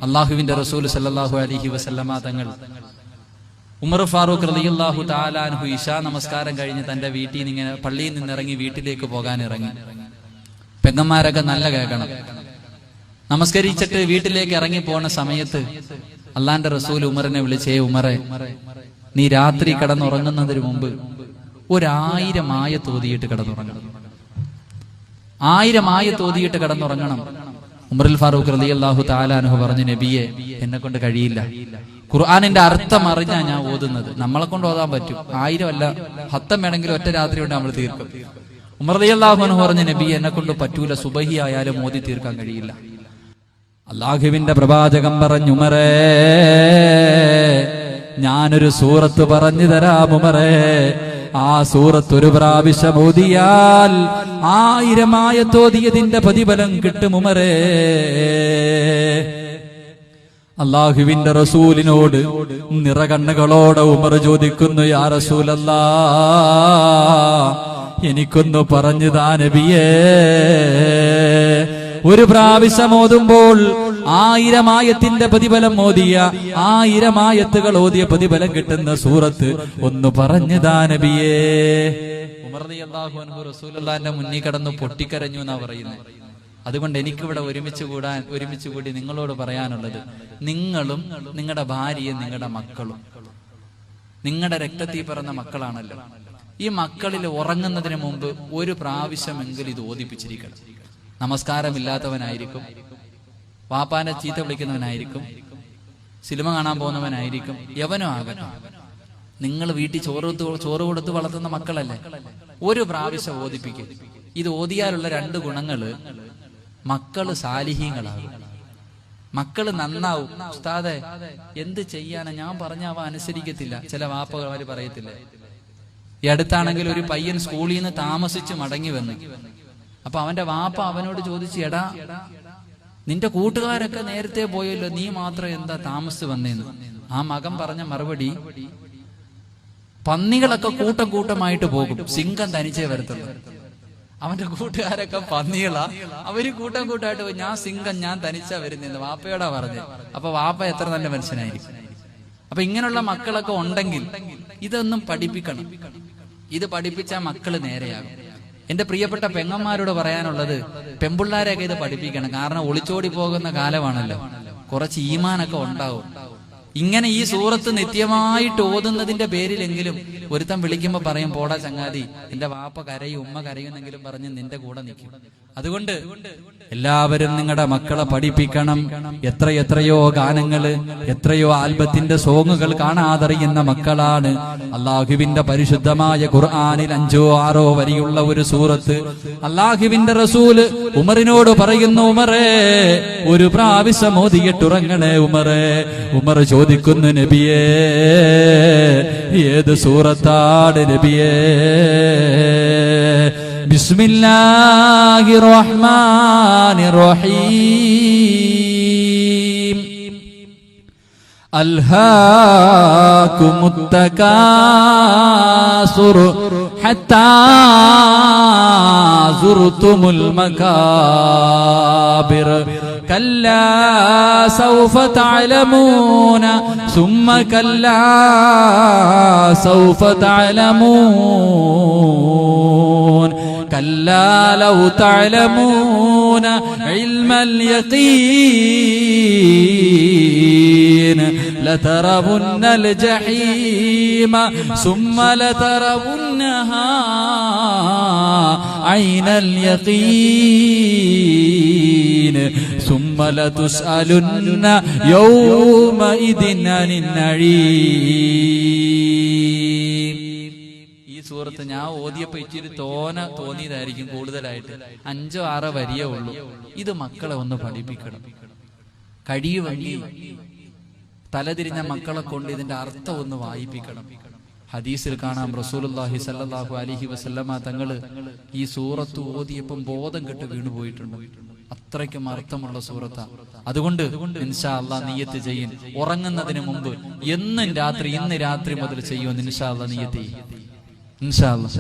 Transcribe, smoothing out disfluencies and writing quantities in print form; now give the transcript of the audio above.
അള്ളാഹുവിന്റെ റസൂൽ സല്ലല്ലാഹു അലൈഹി വസല്ലമ തങ്ങൾ ഉമർ ഫാറൂഖ് റളിയല്ലാഹു തആല അൻഹു ഇശാ നമസ്കാരം കഴിഞ്ഞ് തന്റെ വീട്ടിൽ നിന്ന് ഇങ്ങനെ പള്ളിയിൽ നിന്ന് ഇറങ്ങി വീട്ടിലേക്ക് പോകാൻ ഇറങ്ങി. പെങ്ങന്മാരൊക്കെ നല്ല കേൾക്കണം. നമസ്കരിച്ചിട്ട് വീട്ടിലേക്ക് ഇറങ്ങി പോണ സമയത്ത് അള്ളാന്റെ റസൂൽ ഉമറിനെ വിളിച്ചേ, ഉമറെ, നീ രാത്രി കിടന്നുറങ്ങുന്നതിന് മുമ്പ് 1000 ആയത്ത് ഓതിയിട്ട് കിടന്നുറങ്ങണം. 1000 ആയത്ത് ഓതിയിട്ട് കിടന്നുറങ്ങണം. ഉമറുൽ ഫാറൂഖ് റളിയല്ലാഹു തആല അൻഹു പറഞ്ഞു, നബിയെ, എന്നെ കൊണ്ട് കഴിയില്ല. ഖുർആനിന്റെ അർത്ഥം അറിഞ്ഞാ ഞാൻ ഓതുന്നത്. നമ്മളെ കൊണ്ട് ഓതാൻ പറ്റും. 1000 അല്ല, 10 വേണമെങ്കിലും ഒറ്റ രാത്രി കൊണ്ട് നമ്മൾ തീർക്കും. ഉമർ റളിയല്ലാഹു അൻഹു പറഞ്ഞു, നബിയെ, എന്നെ കൊണ്ട് പറ്റൂല, സുബഹി ആയാലും ഓതി തീർക്കാൻ കഴിയില്ല. അല്ലാഹുവിന്റെ പ്രവാചകൻ പറഞ്ഞു, ഉമറേ, ഞാനൊരു സൂറത്ത് പറഞ്ഞു തരാം ഉമറേ. ആ സൂറത്ത് ഒരു പ്രാവശ്യം ഓതിയാൽ 1000 ആയത്ത് ഓതിയതിന്റെ പ്രതിഫലം കിട്ടും ഉമറേ. അല്ലാഹുവിന്റെ റസൂലിനോട് നിറകണ്ണുകളോടെ ഉമർ ചോദിക്കുന്നു, യാ റസൂലല്ലാഹ്, എനിക്കൊന്നു പറഞ്ഞു താ നബിയേ. ഒരു പ്രാവശ്യം ഓതുമ്പോൾ 1000 ആയത്തിന്റെ പ്രതിഫലം ഓതിയ 1000 ആയത്തുകൾ ഓതിയ പ്രതിഫലം കിട്ടുന്ന സൂറത്ത് ഒന്ന് പറഞ്ഞു താ നബിയേ. ഉമർ റളിയല്ലാഹു അൻഹു റസൂലുള്ളാഹിന്റെ മുന്നിൽ കടന്നു പൊട്ടിക്കരഞ്ഞു എന്നാ പറയുന്നത്. അതുകൊണ്ട് എനിക്കിവിടെ ഒരുമിച്ച് കൂടി നിങ്ങളോട് പറയാനുള്ളത്, നിങ്ങളും നിങ്ങളുടെ ഭാര്യയും നിങ്ങളുടെ മക്കളും നിങ്ങളുടെ രക്തത്തിൽ പിറന്ന മക്കളാണല്ലോ. ഈ മക്കളിൽ ഉറങ്ങുന്നതിന് മുമ്പ് ഒരു പ്രാവശ്യമെങ്കിലും ഇത് ഓതിപ്പിച്ചിരിക്കണം. നമസ്കാരമില്ലാത്തവനായിരിക്കും, വാപ്പാനെ ചീത്ത വിളിക്കുന്നവനായിരിക്കും, സിനിമ കാണാൻ പോകുന്നവനായിരിക്കും, യവനോ ആകട്ടെ, നിങ്ങൾ വീട്ടിൽ ചോറ് കൊടുത്ത് വളർത്തുന്ന മക്കളല്ലേ, ഒരു പ്രാവശ്യം ഓതിപ്പിക്കും. ഇത് ഓതിയാലുള്ള 2 ഗുണങ്ങള്: മക്കള് സാലിഹീങ്ങളാകും, മക്കള് നന്നാവും. ഉസ്താദെ, എന്ത് ചെയ്യാനാ, ഞാൻ പറഞ്ഞ അവ അനുസരിക്കത്തില്ല. ചില വാപ്പമാര് പറയത്തില്ലേ. ഈ അടുത്താണെങ്കിൽ ഒരു പയ്യൻ സ്കൂളിൽ നിന്ന് താമസിച്ച് മടങ്ങി വന്നു. അപ്പൊ അവന്റെ വാപ്പ അവനോട് ചോദിച്ചു, എടാ, നിന്റെ കൂട്ടുകാരൊക്കെ നേരത്തെ പോയല്ലോ, നീ മാത്രം എന്താ താമസിച്ച് വന്നേന്ന്. ആ മകൻ പറഞ്ഞ മറുപടി, പന്നികളൊക്കെ കൂട്ടം കൂട്ടമായിട്ട് പോകും, സിംഹം തനിച്ചേ വരത്തുള്ളൂ. അവന്റെ കൂട്ടുകാരൊക്കെ പന്നികളാ, അവര് കൂട്ടം കൂട്ടമായിട്ട് പോയി. ഞാൻ സിംഹം, ഞാൻ തനിച്ചാ വരുന്നേന്ന് വാപ്പയോടാ പറഞ്ഞത്. അപ്പൊ വാപ്പ എത്ര നല്ല മനുഷ്യനായിരിക്കും. അപ്പൊ ഇങ്ങനെയുള്ള മക്കളൊക്കെ ഉണ്ടെങ്കിൽ ഇതൊന്നും പഠിപ്പിക്കണം. ഇത് പഠിപ്പിച്ചാൽ മക്കള് നേരെയാകും. എന്റെ പ്രിയപ്പെട്ട പെങ്ങന്മാരോട് പറയാനുള്ളത്, പെമ്പിള്ളാരെയൊക്കെ ഇത് പഠിപ്പിക്കണം. കാരണം ഒളിച്ചോടി പോകുന്ന കാലമാണല്ലോ, കുറച്ച് ഈമാനൊക്കെ ഉണ്ടാവും. ഇങ്ങനെ ഈ സൂറത്ത് നിത്യമായിട്ട് ഓതുന്നതിന്റെ പേരിലെങ്കിലും ഒരുത്തൻ വിളിക്കുമ്പോ പറയും, പോടാ ചങ്ങാതി, എന്റെ വാപ്പ കരയും ഉമ്മ കരയുന്നെങ്കിലും പറഞ്ഞ് നിന്റെ കൂടെ നിൽക്കും. അതുകൊണ്ട് എല്ലാവരും നിങ്ങളുടെ മക്കളെ പഠിപ്പിക്കണം. എത്രയോ ഗാനങ്ങള്, എത്രയോ ആൽബത്തിന്റെ സോങ്ങുകൾ കാണാതറിയുന്ന മക്കളാണ്. അള്ളാഹുവിന്റെ പരിശുദ്ധമായ ഖുർആനിൽ 5-6 വരിയുള്ള ഒരു സൂറത്ത് അള്ളാഹുവിന്റെ റസൂല് ഉമറിനോട് പറയുന്നു, ഉമറേ, ഒരു പ്രാവശ്യം ഓതിയിട്ടുറങ്ങണേ ഉമറേ. ഉമർ ചോദിക്കുന്നു, നബിയേ, ഏത് സൂറത്താണ് നബിയേ? ബിസ്മില്ലാഹിർ റഹ്മാനിർ റഹീം. അൽഹാകുമുത് തകാസുർ ഹത്താ സുർതുമുൽ മകാബിർ. കല്ലാ സൗഫ തഅലമൂന സുമ്മ കല്ലാ സൗഫ തഅലമൂൻ. കല്ലാ ലൗ തഅലമൂന ഇൽമൽ യഖീൻ ലതറവുന്നൽ ജഹീമ സുമ്മ ലതറവുന്നഹാ ഐനൽ യഖീൻ സുമ്മ ലതുസ്അലുന്ന യൗമഇദിൻ അനിൻ നഈം. ഈ സൂറത്ത് ഞാൻ ഓതിയപ്പോ ഇച്ചിരി തോന്നിയതായിരിക്കും കൂടുതലായിട്ട്. 5-6 വരിയേ ഉള്ളൂ. ഇത് മക്കളെ ഒന്ന് പഠിപ്പിക്കണം. കഴിയുമെങ്കിൽ തലതിരിഞ്ഞ മക്കളെ കൊണ്ട് ഇതിന്റെ അർത്ഥം ഒന്ന് വായിപ്പിക്കണം. ഹദീസിൽ കാണാം, റസൂലുള്ളാഹി സ്വല്ലല്ലാഹു അലൈഹി വസല്ലമ തങ്ങള് ഈ സൂറത്ത് ഓതിയപ്പം ബോധം കെട്ട് വീണുപോയിട്ടുണ്ട്. അത്രയ്ക്കും അർത്ഥമുള്ള സൂറത്താ. അതുകൊണ്ട് ഇൻഷാ അല്ലാഹ് നിയ്യത്ത് ചെയ്യും. ഉറങ്ങുന്നതിന് മുമ്പ് ഇന്ന് രാത്രി മുതൽ ചെയ്യുമെന്ന് ഇൻഷാ അല്ലാഹ് നിയ്യത്ത് ചെയ്യും. ഇൻഷാ അല്ലാഹ്.